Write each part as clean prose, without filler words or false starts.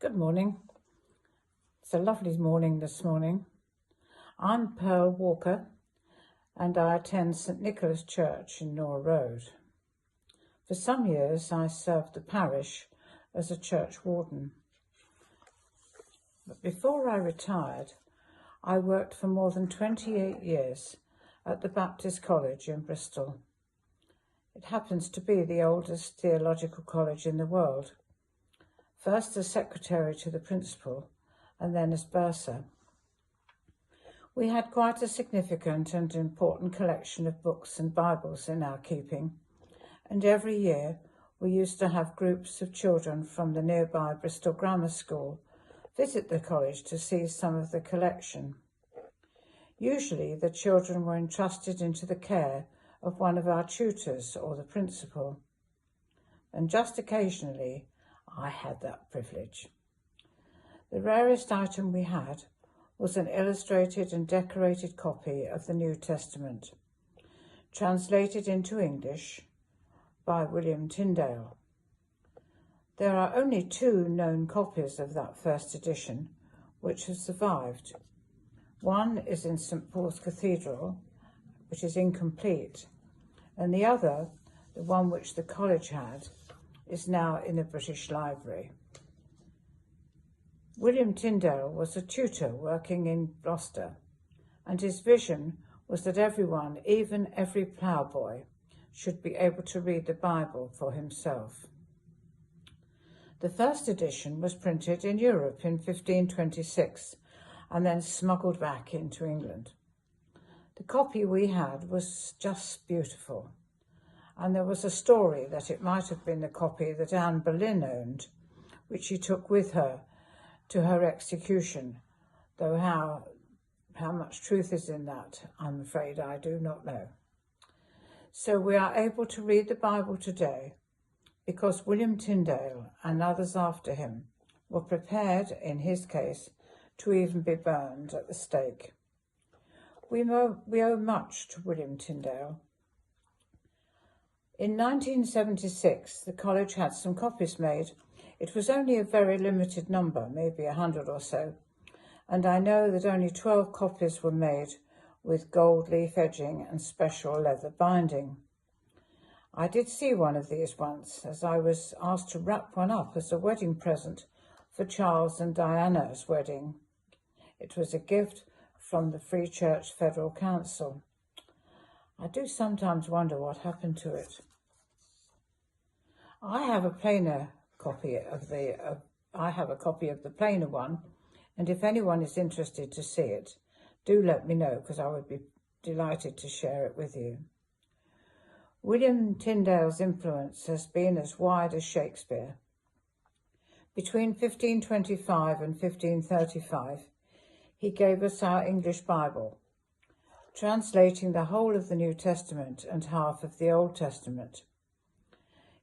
Good morning. It's a lovely morning this morning. I'm Pearl Walker and I attend St Nicholas Church in Nore Road. For some years I served the parish as a church warden. But before I retired, I worked for more than 28 years at the Baptist College in Bristol. It happens to be the oldest theological college in the world. First as secretary to the principal, and then as bursar. We had quite a significant and important collection of books and Bibles in our keeping, and every year we used to have groups of children from the nearby Bristol Grammar School visit the college to see some of the collection. Usually the children were entrusted into the care of one of our tutors or the principal, and just occasionally I had that privilege. The rarest item we had was an illustrated and decorated copy of the New Testament, translated into English by William Tyndale. There are only 2 known copies of that first edition which have survived. One is in St Paul's Cathedral, which is incomplete, and the other, the one which the college had, is now in the British Library. William Tyndale was a tutor working in Gloucester, and his vision was that everyone, even every ploughboy, should be able to read the Bible for himself. The first edition was printed in Europe in 1526 and then smuggled back into England. The copy we had was just beautiful, and there was a story that it might have been the copy that Anne Boleyn owned, which she took with her to her execution, though how much truth is in that, I'm afraid I do not know. So we are able to read the Bible today because William Tyndale and others after him were prepared, in his case, to even be burned at the stake. We owe much to William Tyndale. In 1976, the college had some copies made. It was only a very limited number, maybe 100 or so, and I know that only 12 copies were made with gold leaf edging and special leather binding. I did see one of these once, as I was asked to wrap one up as a wedding present for Charles and Diana's wedding. It was a gift from the Free Church Federal Council. I do sometimes wonder what happened to it. I have a copy of the plainer one, and if anyone is interested to see it, do let me know, because I would be delighted to share it with you. William Tyndale's influence has been as wide as Shakespeare. Between 1525 and 1535, he gave us our English Bible, translating the whole of the New Testament and half of the Old Testament.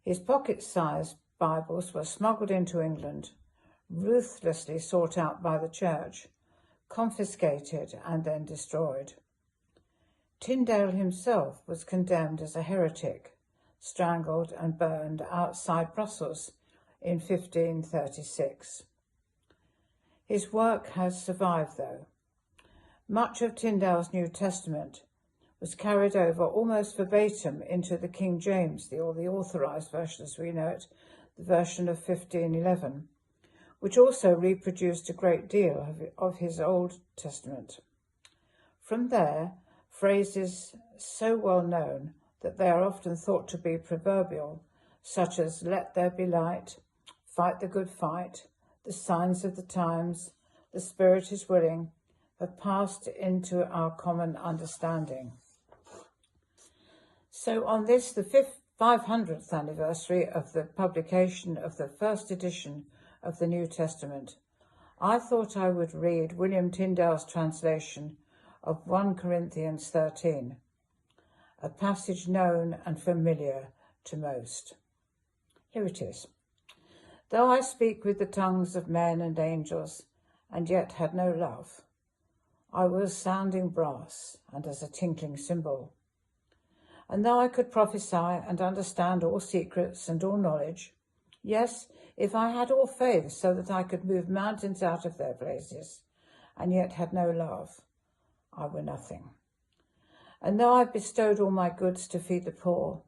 His pocket-sized Bibles were smuggled into England, ruthlessly sought out by the church, confiscated and then destroyed. Tyndale himself was condemned as a heretic, strangled and burned outside Brussels in 1536. His work has survived, though. Much of Tyndale's New Testament was carried over almost verbatim into the King James, or the authorised version as we know it, the version of 1511, which also reproduced a great deal of his Old Testament. From there, phrases so well known that they are often thought to be proverbial, such as "let there be light," "fight the good fight," "the signs of the times," "the spirit is willing," have passed into our common understanding. So on this, the 500th anniversary of the publication of the first edition of the New Testament, I thought I would read William Tyndale's translation of 1 Corinthians 13, a passage known and familiar to most. Here it is. "Though I speak with the tongues of men and angels, and yet had no love, I was sounding brass and as a tinkling cymbal. And though I could prophesy and understand all secrets and all knowledge, yes, If I had all faith so that I could move mountains out of their places, and yet had no love, I were nothing. And though I bestowed all my goods to feed the poor,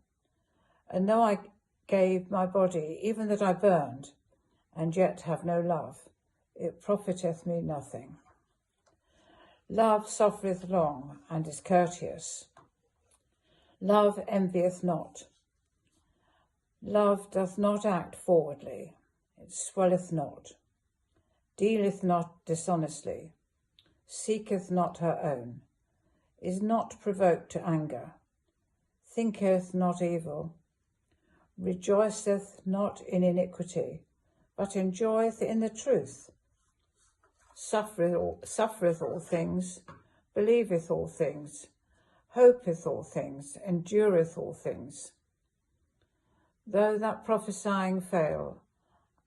and though I gave my body, even that I burned, and yet have no love, it profiteth me nothing. Love suffereth long, and is courteous. Love envieth not. Love doth not act forwardly. It swelleth not, dealeth not dishonestly, seeketh not her own, is not provoked to anger, thinketh not evil, rejoiceth not in iniquity, but enjoyeth in the truth, suffereth all things, believeth all things, hopeth all things, endureth all things. Though that prophesying fail,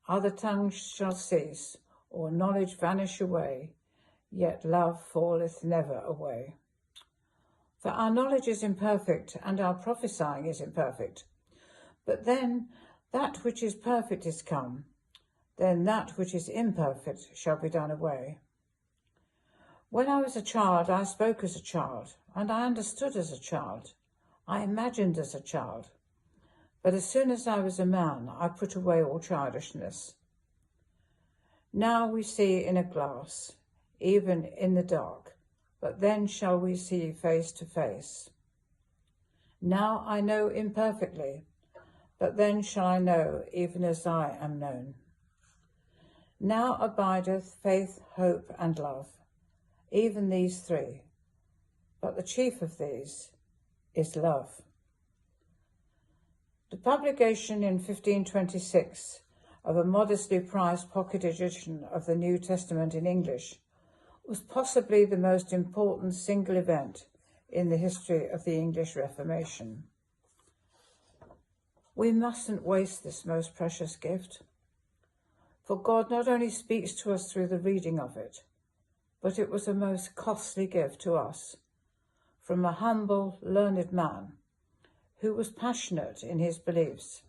other tongues shall cease, or knowledge vanish away, yet love falleth never away. For our knowledge is imperfect, and our prophesying is imperfect. But then that which is perfect is come, then that which is imperfect shall be done away. When I was a child, I spoke as a child, and I understood as a child. I imagined as a child. But as soon as I was a man, I put away all childishness. Now we see in a glass, even in the dark, but then shall we see face to face. Now I know imperfectly, but then shall I know even as I am known. Now abideth faith, hope, and love, even these three, but the chief of these is love. The publication in 1526 of a modestly priced pocket edition of the New Testament in English was possibly the most important single event in the history of the English Reformation. We mustn't waste this most precious gift, for God not only speaks to us through the reading of it, but it was a most costly gift to us from a humble, learned man who was passionate in his beliefs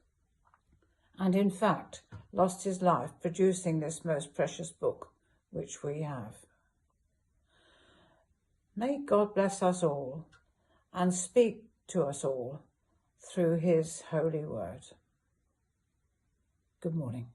and, in fact, lost his life producing this most precious book which we have. May God bless us all and speak to us all through his holy word. Good morning.